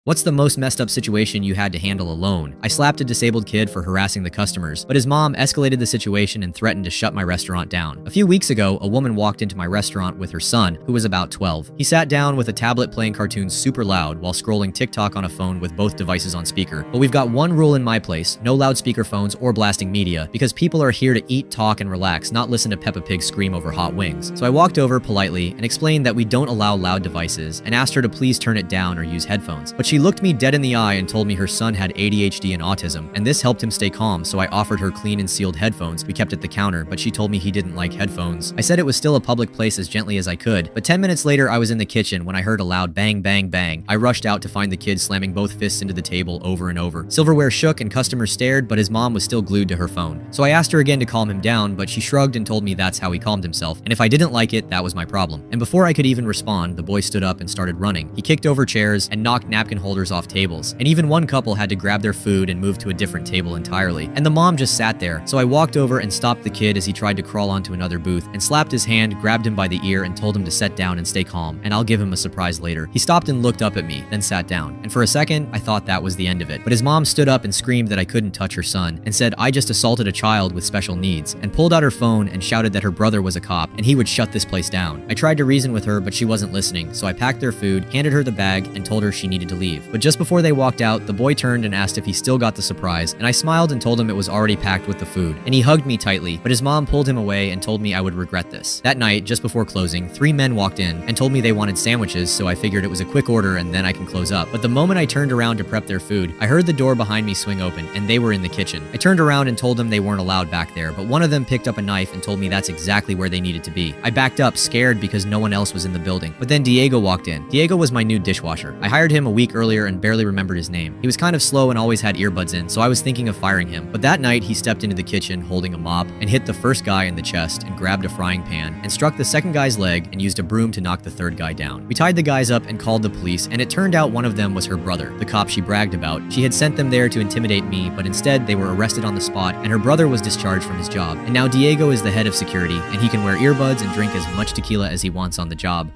What's the most messed up situation you had to handle alone? I slapped a disabled kid for harassing the customers, but his mom escalated the situation and threatened to shut my restaurant down. A few weeks ago, a woman walked into my restaurant with her son, who was about 12. He sat down with a tablet playing cartoons super loud while scrolling TikTok on a phone with both devices on speaker. But we've got one rule in my place: no loudspeaker phones or blasting media, because people are here to eat, talk, and relax, not listen to Peppa Pig scream over hot wings. So I walked over politely and explained that we don't allow loud devices and asked her to please turn it down or use headphones. But she looked me dead in the eye and told me her son had ADHD and autism, and this helped him stay calm, so I offered her clean and sealed headphones we kept at the counter, but she told me he didn't like headphones. I said it was still a public place as gently as I could, but 10 minutes later I was in the kitchen when I heard a loud bang bang bang. I rushed out to find the kid slamming both fists into the table over and over. Silverware shook and customers stared, but his mom was still glued to her phone. So I asked her again to calm him down, but she shrugged and told me that's how he calmed himself, and if I didn't like it, that was my problem. And before I could even respond, the boy stood up and started running. He kicked over chairs and knocked napkin holders off tables, and even one couple had to grab their food and move to a different table entirely. And the mom just sat there, so I walked over and stopped the kid as he tried to crawl onto another booth and slapped his hand, grabbed him by the ear, and told him to sit down and stay calm, and I'll give him a surprise later. He stopped and looked up at me, then sat down, and for a second, I thought that was the end of it. But his mom stood up and screamed that I couldn't touch her son, and said I just assaulted a child with special needs, and pulled out her phone and shouted that her brother was a cop, and he would shut this place down. I tried to reason with her, but she wasn't listening, so I packed their food, handed her the bag, and told her she needed to leave. But just before they walked out, the boy turned and asked if he still got the surprise, and I smiled and told him it was already packed with the food, and he hugged me tightly, but his mom pulled him away and told me I would regret this. That night, just before closing, 3 men walked in and told me they wanted sandwiches, so I figured it was a quick order and then I can close up. But the moment I turned around to prep their food, I heard the door behind me swing open, and they were in the kitchen. I turned around and told them they weren't allowed back there, but one of them picked up a knife and told me that's exactly where they needed to be. I backed up, scared because no one else was in the building. But then Diego walked in. Diego was my new dishwasher. I hired him a week earlier and barely remembered his name. He was kind of slow and always had earbuds in, so I was thinking of firing him. But that night, he stepped into the kitchen holding a mop and hit the first guy in the chest and grabbed a frying pan and struck the second guy's leg and used a broom to knock the third guy down. We tied the guys up and called the police, and it turned out one of them was her brother, the cop she bragged about. She had sent them there to intimidate me, but instead they were arrested on the spot, and her brother was discharged from his job. And now Diego is the head of security, and he can wear earbuds and drink as much tequila as he wants on the job.